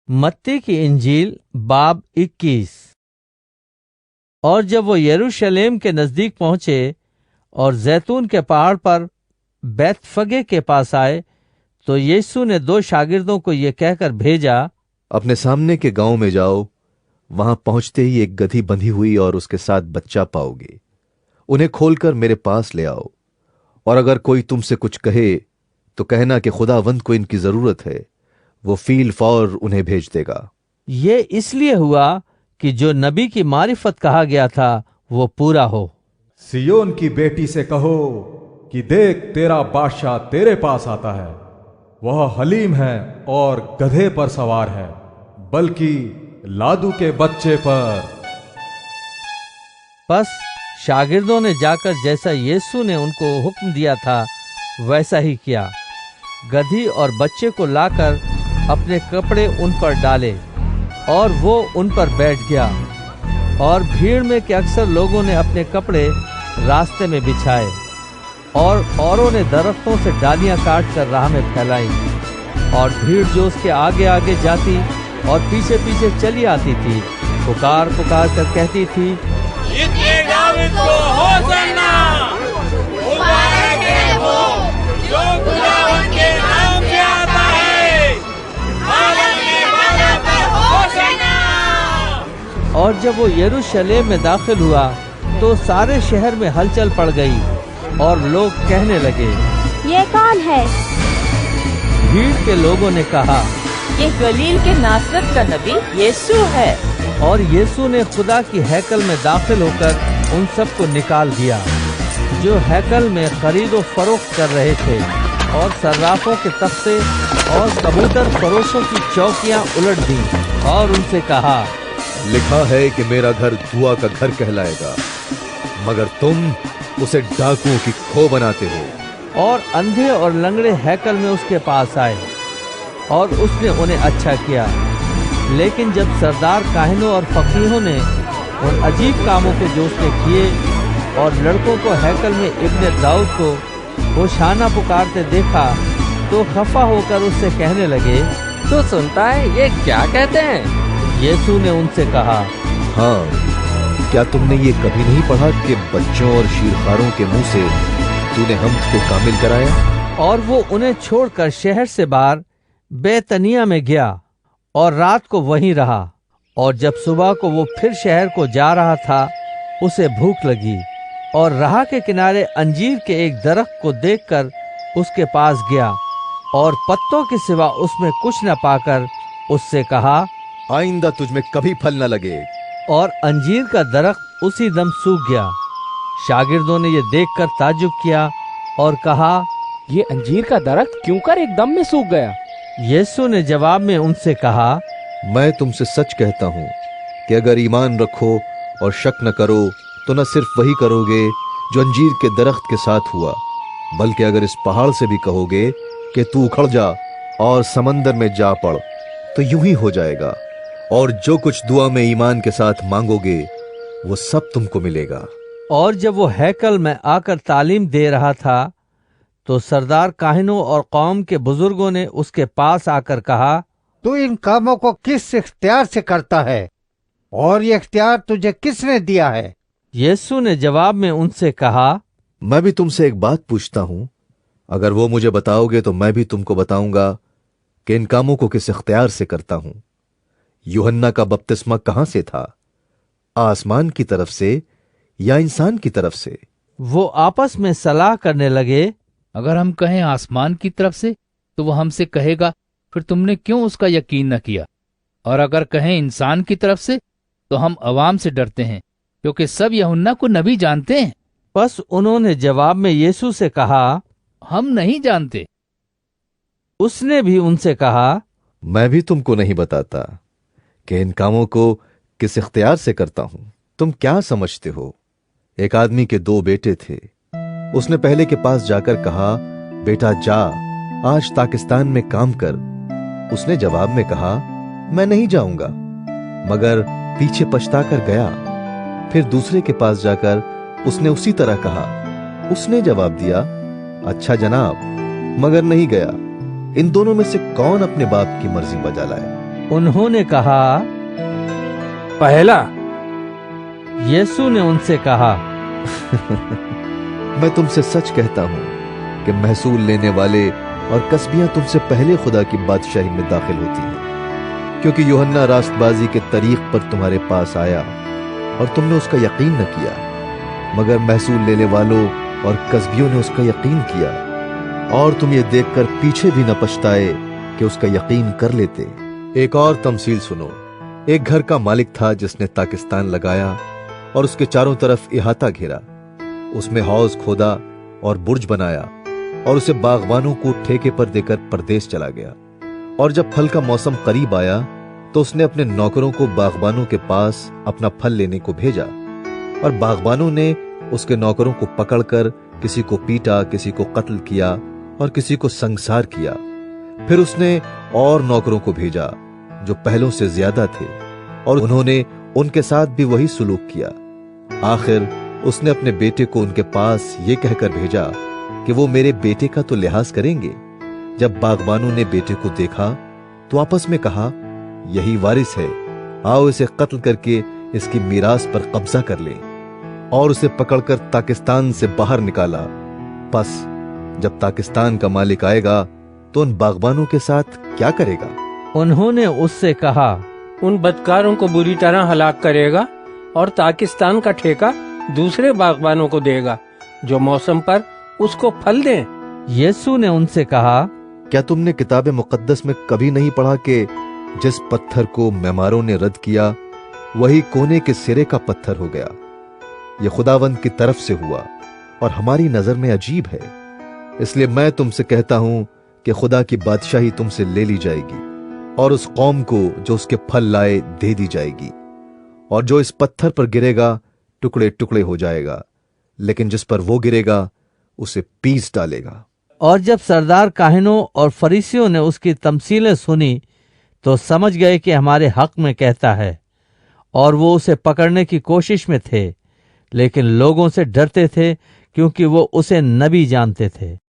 मत्ती की इंजील बाब 21। और जब वो यरूशलेम के नजदीक पहुंचे और जैतून के पहाड़ पर बैतफगे के पास आए, तो यीशु ने 2 शागिर्दों को ये कहकर भेजा, अपने सामने के गांव में जाओ, वहां पहुंचते ही एक गधी बंधी हुई और उसके साथ बच्चा पाओगे। उन्हें खोलकर मेरे पास ले आओ। और अगर कोई तुमसे कुछ कहे तो कहना कि खुदावंद को इनकी जरूरत है, वो फील फौर उन्हें भेज देगा। ये इसलिए हुआ कि जो नबी की मारिफत कहा गया था वो पूरा हो। सियोन की बेटी से कहो कि देख, तेरा बादशाह तेरे पास आता है, वह हलीम है और गधे पर सवार है, बल्कि लादू के बच्चे पर। बस शागिर्दों ने जाकर जैसा यीशु ने उनको हुक्म दिया था वैसा ही किया। गधी और बच्चे को लाकर अपने कपड़े उन पर डाले और वो उन पर बैठ गया। और भीड़ में के अक्सर लोगों ने अपने कपड़े रास्ते में बिछाए और औरों ने दरख्तों से डालियां काट कर राह में फैलाई। और भीड़ जो उसके आगे आगे जाती और पीछे पीछे चली आती थी, पुकार पुकार कर कहती थी, इतने दाऊद को होसन्ना, मुबारक है वो जो खुदावंद के नाम से आता है, आने वाला पर होसन्ना। और जब वो यरूशलेम में दाखिल हुआ तो सारे शहर में हलचल पड़ गई और लोग कहने लगे, ये कौन है? भीड़ के लोगों ने कहा, ये गलील के नासरत का नबी यीशु है। और यीशु ने खुदा की हैकल में दाखिल होकर उन सब को निकाल दिया जो हैकल में खरीदो फरोख्त कर रहे थे, और सर्राफों के तख्ते और कबूतर फरोशों की चौकियां उलट दी, और उनसे कहा, लिखा है कि मेरा घर दुआ का घर कहलाएगा, मगर तुम उसे डाकुओं की खो बनाते हो। और अंधे और लंगड़े हैकल में उसके पास आए और उसने उन्हें अच्छा किया। लेकिन जब सरदार काहिनों और फकीहों ने उन अजीब कामों को जो उसने किए और लड़कों को हैकल में इब्ने दाऊद को होशाना पुकारते देखा, तो खफा होकर उससे कहने लगे, तो सुनता है ये क्या कहते हैं? यीशु ने उनसे कहा, हाँ, क्या तुमने ये कभी नहीं पढ़ा कि बच्चों और शीरखारों के मुंह से तूने हम को कामिल कराया? और वो उन्हें छोड़कर शहर से बाहर बेतनिया में गया और रात को वहीं रहा। और जब सुबह को वो फिर शहर को जा रहा था, उसे भूख लगी और राह के किनारे अंजीर के एक दरख्त को देखकर उसके पास गया, और पत्तों के सिवा उसमें कुछ न पाकर उससे कहा, आइंदा तुझमें कभी फल न लगे। और अंजीर का दरख्त उसी दम सूख गया। शागिर्दों ने ये देखकर ताज्जुब किया और कहा, ये अंजीर का दरख्त क्यों कर एकदम में सूख गया? यीशु ने जवाब में उनसे कहा, मैं तुमसे सच कहता हूँ कि अगर ईमान रखो और शक न करो तो न सिर्फ वही करोगे जो अंजीर के दरख्त के साथ हुआ, बल्कि अगर इस पहाड़ से भी कहोगे कि तू उखड़ जा और समंदर में जा पड़, तो यूं ही हो जाएगा। और जो कुछ दुआ में ईमान के साथ मांगोगे वो सब तुमको मिलेगा। और जब वो हैकल में आकर तालीम दे रहा था, तो सरदार काहिनों और कौम के बुजुर्गों ने उसके पास आकर कहा, तू इन कामों को किस इख्तियार से करता है, और ये इख्तियार तुझे किसने दिया है? यीशु ने जवाब में उनसे कहा, मैं भी तुमसे एक बात पूछता हूं, अगर वो मुझे बताओगे तो मैं भी तुमको बताऊंगा कि इन कामों को किस इख्तियार से करता हूं। यूहन्ना का बपतिस्मा कहां से था, आसमान की तरफ से या इंसान की तरफ से? वो आपस में सलाह करने लगे, अगर हम कहें आसमान की तरफ से तो वो हमसे कहेगा, फिर तुमने क्यों उसका यकीन न किया? और अगर कहें इंसान की तरफ से तो हम अवाम से डरते हैं, क्योंकि सब यूहन्ना को नबी जानते हैं। बस उन्होंने जवाब में यीशु से कहा, हम नहीं जानते। उसने भी उनसे कहा, मैं भी तुमको नहीं बताता कि इन कामों को किस इख्तियार से करता हूं। तुम क्या समझते हो? एक आदमी के 2 बेटे थे। उसने पहले के पास जाकर कहा, बेटा जा, आज पाकिस्तान में काम कर। उसने जवाब में कहा, मैं नहीं जाऊंगा, मगर पीछे पछताकर गया। फिर दूसरे के पास जाकर उसने उसी तरह कहा। उसने जवाब दिया, अच्छा जनाब, मगर नहीं गया। इन दोनों में से कौन अपने बाप की मर्जी बजा लाए? उन्होंने कहा, पहला। यीशु ने उनसे कहा, मैं तुमसे सच कहता हूं कि महसूल लेने वाले और कस्बियां तुमसे पहले खुदा की बादशाही में दाखिल होती हैं, क्योंकि यूहन्ना रास्तबाजी के तरीक पर तुम्हारे पास आया और तुमने उसका यकीन न किया, मगर महसूल लेने वालों और कस्बियों ने उसका यकीन किया, और तुम ये देखकर पीछे भी न पछताए कि उसका यकीन कर लेते। एक और तमसील सुनो। एक घर का मालिक था जिसने ताकिस्तान लगाया और उसके चारों तरफ इहाता घेरा, उसमें हौज खोदा और बुर्ज बनाया और उसे बागबानों को ठेके पर देकर परदेश चला गया। और जब फल का मौसम करीब आया तो उसने अपने नौकरों को बागबानों के पास अपना फल लेने को भेजा, और बागबानों ने उसके नौकरों को पकड़कर किसी को पीटा, किसी को कत्ल किया और किसी को संसार किया। फिर उसने और नौकरों को भेजा जो पहलों से ज्यादा थे, और उन्होंने उनके साथ भी वही सुलूक किया। आखिर उसने अपने बेटे को उनके पास ये कहकर भेजा कि वो मेरे बेटे का तो लिहाज करेंगे। जब बागबानों ने बेटे को देखा तो आपस में कहा, यही वारिस है, आओ इसे कत्ल करके इसकी मीरास पर कब्जा कर लें। और उसे पकड़कर ताकिस्तान से बाहर निकाला। बस जब ताकिस्तान का मालिक आएगा तो उन बागबानों के साथ क्या करेगा? उन्होंने उससे कहा, उन बदकारों को बुरी तरह हलाक करेगा और ताकिस्तान का ठेका दूसरे बागबानों को देगा जो मौसम पर उसको फल दें। यीशु ने उनसे कहा, क्या तुमने किताब मुकद्दस में कभी नहीं पढ़ा कि जिस पत्थर को मेमारों ने रद्द किया वही कोने के सिरे का पत्थर हो गया? यह खुदावंद की तरफ से हुआ और हमारी नजर में अजीब है। इसलिए मैं तुमसे कहता हूं कि खुदा की बादशाही तुमसे ले ली जाएगी और उस कौम को जो उसके फल लाए दे दी जाएगी। और जो इस पत्थर पर गिरेगा टुकड़े टुकड़े हो जाएगा, लेकिन जिस पर वो गिरेगा उसे पीस डालेगा। और जब सरदार काहिनों और फरीसियों ने उसकी तमसीलें सुनी तो समझ गए कि हमारे हक में कहता है, और वो उसे पकड़ने की कोशिश में थे, लेकिन लोगों से डरते थे क्योंकि वो उसे नबी जानते थे।